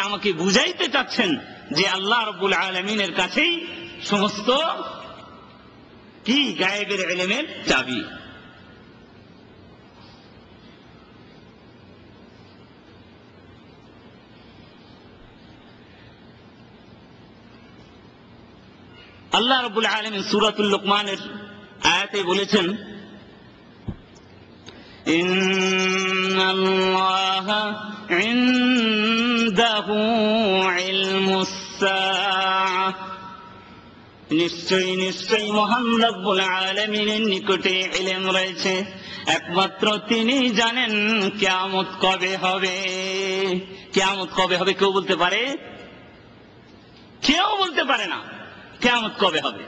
আমাকে বুঝাইতে চাচ্ছেন যে আল্লাহ রাব্বুল আলামিনের কাছেই সমস্ত কি গায়েবের ইলমের চাবি। আল্লাহ রাব্বুল আলামিন সূরাতুল লুকমানের আয়াতে বলেছেন, ইন্নাল্লাহা ইনদাহু ইলমুস সাআহ, নিশ্চয়ই মহান রব্বুল আলামিনের নিকটে ইলম রয়েছে, একমাত্র তিনি জানেন কিয়ামত কবে হবে। কিয়ামত কবে হবে কেউ বলতে পারে? কেউ বলতে পারে না কিয়ামত কবে হবে,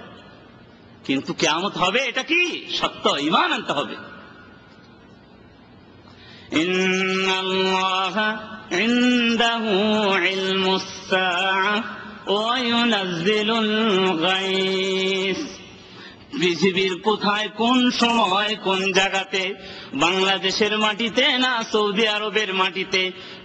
কিন্তু কিয়ামত হবে এটা কি সত্য, ঈমান আনতে হবে। ইন্নাল্লাহা ইনদাহু ইলমুস সাআহ ওয়া ইউনাজ্জিলুল গায়স। পৃথিবীর কোথায়, কোন সময়, কোন জায়গাতে, বাংলাদেশের মাটিতে না সৌদি আরবের মাটিতে,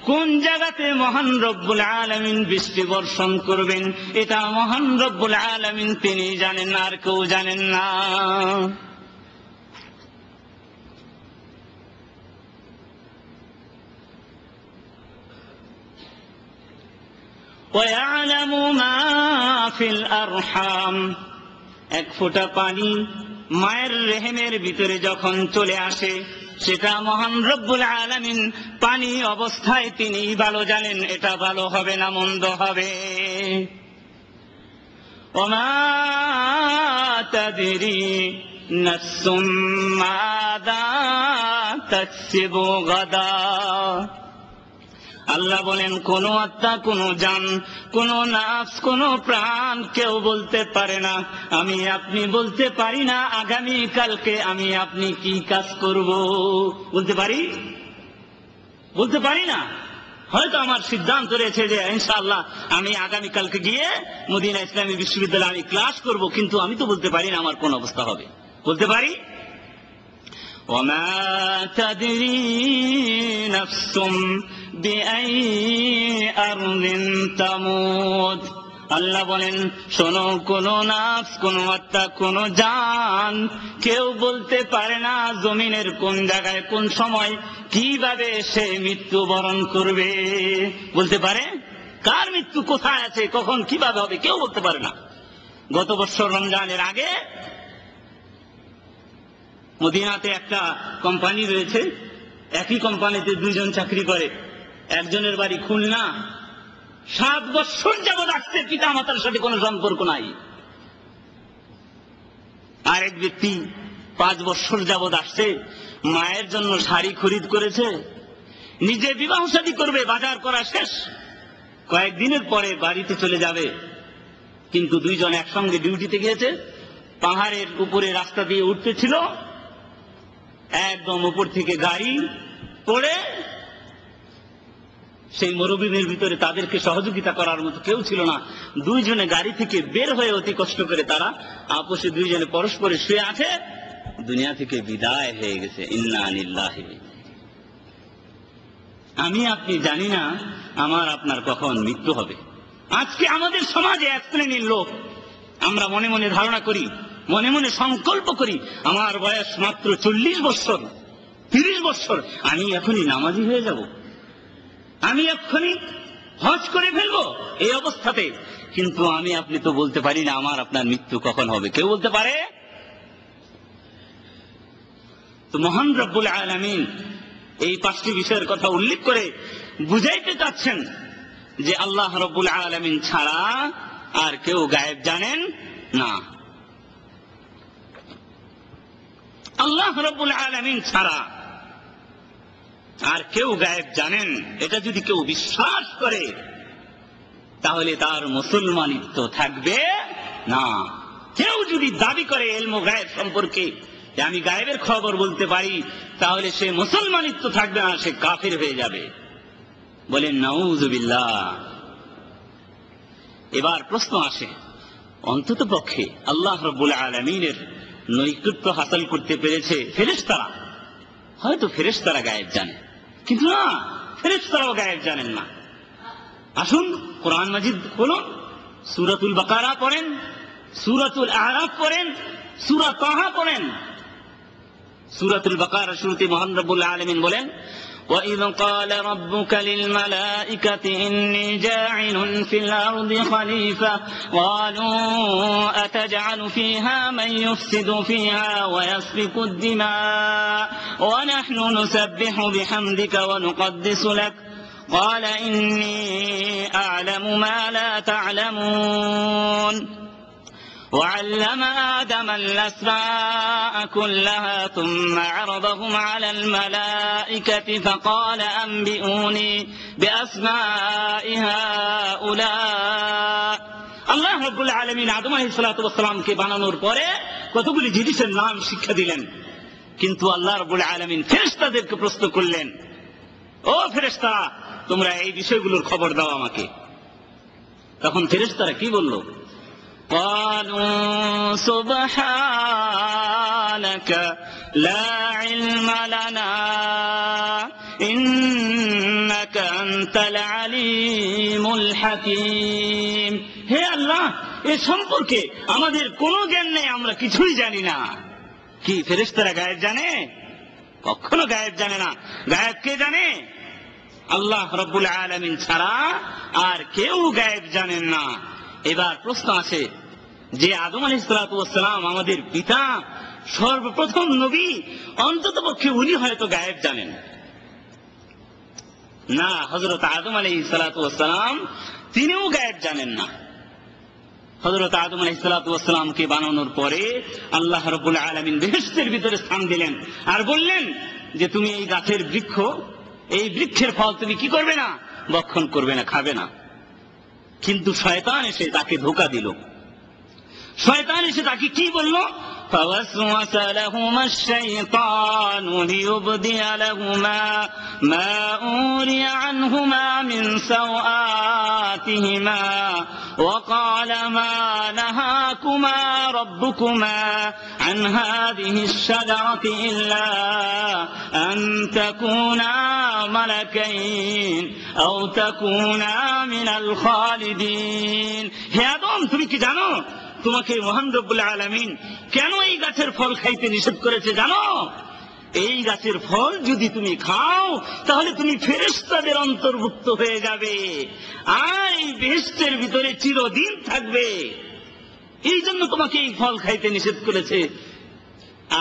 কোন জায়গাতে মহান রব্বুল আলামিন বৃষ্টি বর্ষণ করবেন, এটা মহান রব্বুল আলামিন তিনি জানেন, আর কেউ জানেন না। وَيَعْلَمُ مَا فِي الْأَرْحَامِ, এক ফোঁটা পানি মায়ের রেহেমের ভিতরে যখন চলে আসে, সেটা মহান রব্বুল আলামিন পানি অবস্থায় তিনি ভালো জানেন এটা ভালো হবে না মন্দ হবে। وَمَا تَدْرِي نَفْسٌ مَاذَا تَكْسِبُ غَدًا। আল্লাহ বলেন, কোন আত্মা, কোন জান, কোন নাফস, কোন প্রাণ কেউ বলতে পারে না, আমি আপনি বলতে পারি না আগামী কালকে আমি আপনি কি কাজ করব। বলতে পারি? বলতে পারি না। হয়তো আমার সিদ্ধান্ত রয়েছে যে ইনশাআল্লাহ আমি আগামী কালকে গিয়ে মদিনা ইসলামী বিশ্ববিদ্যালয়ে আমি ক্লাস করব, কিন্তু আমি তো বলতে পারি না আমার কোন অবস্থা হবে। বলতে পারি? وَمَا تَدْرِي نَفْسٌ بِأَيِّ أَرْضٍ تَمُوتُ। আল্লাহ বলেন, শোনো, কোন নাফস, কোন আত্মা, কোন জান কেউ বলতে পারে না জমিনের কোন জায়গায়, কোন সময়, কিভাবে সে মৃত্যুবরণ করবে। বলতে পারে? কার মৃত্যু কোথায় আছে, কখন, কিভাবে হবে কেউ বলতে পারে না। গত বছর রমজানের আগে মদিনাতে একটা কোম্পানি রয়েছে, একই কোম্পানিতে দুইজন চাকরি করে। একজনের বাড়ি খুলনা, 7 বছর যাবৎ আসছে, পিতা মাতার সাথে কোনো সম্পর্ক নাই। আরেক ব্যক্তি 5 বছর যাবৎ আসছে, মায়ের জন্য শাড়ি খরিদ করেছে, নিজে বিবাহ শাদী করবে, বাজার করা শেষ, কয়েকদিনের পরে বাড়িতে চলে যাবে, কিন্তু দুইজন একসঙ্গে ডিউটিতে গিয়েছে। পাহাড়ের উপরে রাস্তা দিয়ে উঠতেছিল, একদম উপর থেকে গাড়ি পড়ে সেই মরুভূমির ভিতরে তাদেরকে সহযোগিতা করার মতো কেউ ছিল না। দুইজনে গাড়ি থেকে বের হয়ে অতি কষ্ট করে তারা আপোষে দুইজনে পরস্পরে শুয়ে আছে, দুনিয়া থেকে বিদায় হয়ে গেছে। ইন্না লিল্লাহি। আমি আপনি জানি না আমার আপনার কখন মৃত্যু হবে। আজকে আমাদের সমাজে এক শ্রেণীর লোক, আমরা মনে মনে ধারণা করি, মনে মনে সংকল্প করি, আমার বয়স মাত্র 40 বছর, 30 বছর, আমি এখনই নামাজি হয়ে যাব, আমি এক্ষুনি হজ করে ফেলবো এই অবস্থাতে। কিন্তু আমি আপনি তো বলতে পারি না আমার আপনার মৃত্যু কখন হবে। কেউ বলতে পারে? তো মহান রব্বুল আলামিন এই 5টি বিষয়ের কথা উল্লেখ করে বুঝাইতে চাচ্ছেন যে আল্লাহ রব্বুল আলামিন ছাড়া আর কেউ গায়েব জানেন না। আল্লাহ রব্বুল আলামিন ছাড়া আর কেউ গায়েব জানেন, এটা যদি কেউ বিশ্বাস করে তাহলে তার মুসলমানিত্ব থাকবে না। কেউ যদি দাবি করে ইলম গায়েব সম্পর্কে যে আমি গায়েবের খবর বলতে পারি, তাহলে সে মুসলমানিত্ব থাকবে না, সে কাফির হয়ে যাবে। বলেন নাউযুবিল্লাহ। এবার প্রশ্ন আসে, অন্তত পক্ষে আল্লাহ রাব্বুল আলামিনের নৈকট্য হাসিল করতে পেরেছে ফেরেশতারা। হয়তো ফেরেশতারা গায়েব জানে, কিন্তু না, ফেরেশতারাও গায়েব জানেন না। আসুন কোরআন মাজিদ খুলুন, সূরাতুল বাকারা পড়েন, সূরাতুল আরাফ পড়েন, সূরা তাহা পড়েন। সূরাতুল বাকারা শুরুতে মহান রব্বুল আলামিন বলেন, وَإِذْ قَالَ رَبُّكَ لِلْمَلَائِكَةِ إِنِّي جَاعِلٌ فِي الْأَرْضِ خَلِيفَةً قَالُوا أَتَجْعَلُ فِيهَا مَن يُفْسِدُ فِيهَا وَيَسْفِكُ الدِّمَاءَ وَنَحْنُ نُسَبِّحُ بِحَمْدِكَ وَنُقَدِّسُ لَكَ قَالَ إِنِّي أَعْلَمُ مَا لَا تَعْلَمُونَ وعلم آدم الأسماء كلها ثم عرضهم على الملائكة فقال أنبئوني بأسماء هؤلاء আল্লাহ রাব্বুল আলামিন আদম আলাইহিস সালাতু ওয়াস সালামকে বানানোর পরে কতগুলি জিনিসের নাম শিক্ষা দিলেন, কিন্তু আল্লাহ রাব্বুল আলামিন ফেরেশতাদেরকে প্রশ্ন করলেন, ও ফেরেশতারা, তোমরা এই বিষয়গুলোর খবর দাও আমাকে। তখন ফেরেশতারা কি বলল? قالوا سبحانك لا علم لنا إنك أنت العليم الحكيم। হে আল্লাহ, এ সম্পর্কে আমাদের কোনো জ্ঞান নেই, আমরা কিছুই জানি না। কি ফেরেশতারা গায়েব জানে? কখনো গায়েব জানে না। গায়েব কে জানে? আল্লাহ রাব্বুল আলামিন ছাড়া আর কেউ গায়েব জানেন না। এবার প্রশ্ন আসে যে আদম আলাইহিস সালাতু ওয়াস সালাম আমাদের পিতা, সর্বপ্রথম নবী, অন্ততপক্ষে উনি হয়তো গায়েব জানেন না। হযরত আদম আলাইহিস সালাতু ওয়াস সালাম তিনিও গায়েব জানেন না। হযরত আদম আলাইহিস সালাতু ওয়াস সালামকে বানানোর পরে আল্লাহ রাব্বুল আলামিন বেহেশতের ভিতরে স্থান দিলেন আর বললেন যে তুমি এই গাছের বৃক্ষ, এই বৃক্ষের ফল তুমি কি করবে না? ভক্ষণ করবে না, খাবে না। কিন্তু শয়তান এসে তাকে ধোঁকা দিল। শয়তান এসে তাকে কি বলল? فوسوس لهما الشيطان ليبدي لهما ما أوري عنهما من سوآتهما وقال ما نهاكما ربكما عن هذه الشجرة إلا أن تكونا ملكين أو تكونا من الخالدين। হে আদম, তুমি কি জানো তোমাকে মহান রব্বুল আলামিন কেন এই গাছের ফল খাইতে নিষেধ করেছে জানো? এই গাছের ফল যদি তুমি খাও তাহলে তুমি ফেরেশতাদের অন্তর্ভুক্ত হয়ে যাবে আর এই বেহেশতের ভিতরে চিরদিন থাকবে। এই জন্য তোমাকে এই ফল খাইতে নিষেধ করেছে।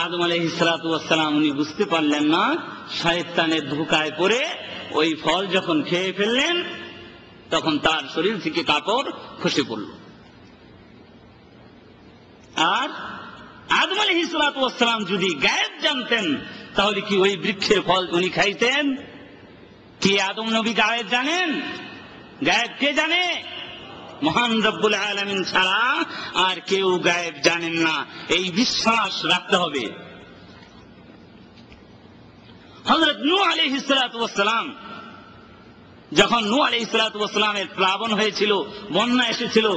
আদম আলাইহিস সালাতু ওয়াস সালাম উনি বুঝতে পারলেন না, শয়তানের ধোঁকায় পড়ে ওই ফল যখন খেয়ে ফেললেন তখন তার শরীর থেকে কাপড় খসে পড়ল। আর আদম আলাইহিস সালাতু ওয়াস সালাম যদি গায়েব জানতেন তাহলে কি ওই বৃক্ষের ফল উনি খাইতেন? কি আদম নবী গায়েব জানেন? গায়েব কে জানে? মহান রব্বুল আলামিন ছাড়া আর কেউ গায়েব জানেন না। এই বিশ্বাস রাখতে হবে। হযরত নূহ আলাইহিস সালাতু ওয়াস সালাম, যখন নূহ আলাইহিস সালাতু ওয়াস সালামের প্লাবন হয়েছিল, বন্যা এসেছিল,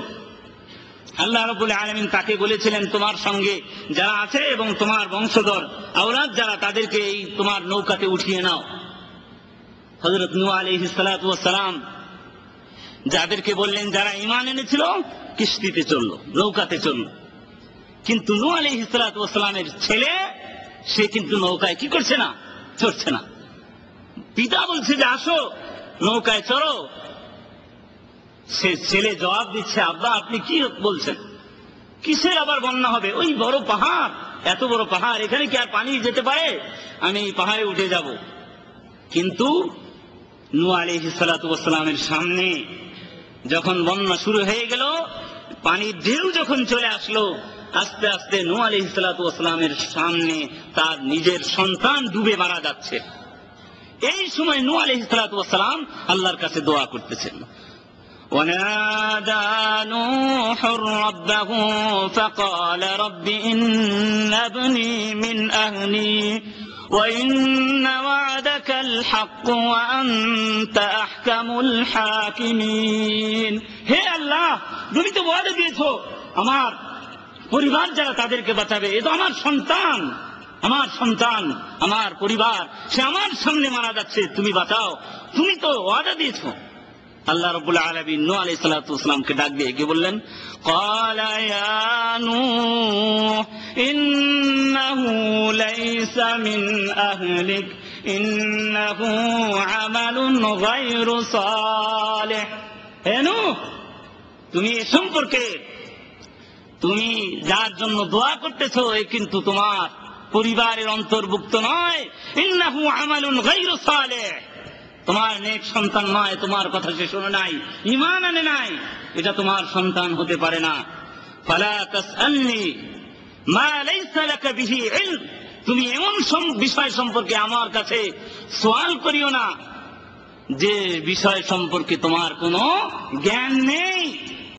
আল্লাহ রাব্বুল আলামিন তাকে বলেছিলেন তোমার সঙ্গে যারা আছে এবং তোমার বংশধর আওলাদ যারা, তাদেরকে এই তোমার নৌকাতে উঠিয়ে নাও। হযরত নূহ আলাইহিস সালাতু ওয়াস সালাম যাদেরকে বললেন, যারা ঈমান এনেছিল কিস্তিতে চললো, নৌকাতে চললো। কিন্তু নূহ আলাইহিস সালাতু ওয়াস সালামের ছেলে সে কিন্তু নৌকায় কি করছে না? চড়ছে না। পিতা বলছে যে আসো নৌকায় চড়ো। সে ছেলে জবাব দিচ্ছে, আব্বা আপনি কি বলছেন? কিসের আবার বন্যা হবে? ওই বড় পাহাড়, এত বড় পাহাড়, এখানে কি আর পানি যেতে পারে? আমি এই পাহাড়ে উঠে যাব। কিন্তু নূহ আলাইহিস সালাতু ওয়াস সালামের সামনে যখন বন্যা শুরু হয়ে গেল, পানির ঢেউ যখন চলে আসলো, আস্তে আস্তে নূহ আলাইহিস সালাতু ওয়াস সালামের সামনে তার নিজের সন্তান ডুবে মারা যাচ্ছে। এই সময় নূহ আলাইহিস সালাতু ওয়াস সালাম আল্লাহর কাছে দোয়া করতেছেন। ونادى نوح ربه فقال رب إن ابني من أهلي وإن وعدك الحق وأنت أحكم الحاكمين। হে আল্লাহ, তুমি তো ওয়াদা দিয়েছো আমার পরিবার যারা তাদেরকে বাঁচাবে। এ তো আমার সন্তান, আমার সন্তান, আমার পরিবার, সে আমার সামনে মারা যাচ্ছে, তুমি বাঁচাও। তুমি তো ওয়াদা দিয়েছো। আল্লাহ রাব্বুল আলামিন নূহ আলাইহিস সালাতু ওয়াসসালামকে ডাক দিয়ে কি বললেন? ক্বালা ইয়া নূহ ইন্নাহু লাইসা মিন আহলিক ইন্নাহু আমালুন গায়রু সালিহ। হে নূহ, তুমি এ সম্পর্কে তুমি যার জন্য দোয়া করতেছো এ কিন্তু তোমার পরিবারের অন্তর্ভুক্ত নয়। ইন্নাহু আমালুন গায়রু সালিহ, তোমার নেক সন্তান নয়, তোমার কথা সে শোনে নাই, ঈমান আনে নাই, এটা তোমার সন্তান হতে পারে না। ফালা তাসআলনি মা লাইসা লাকা বিহি ইলম, তুমি এমন বিষয় সম্পর্কে আমার কাছে সওয়াল করিও না যে বিষয় সম্পর্কে তোমার কোনো জ্ঞান নেই।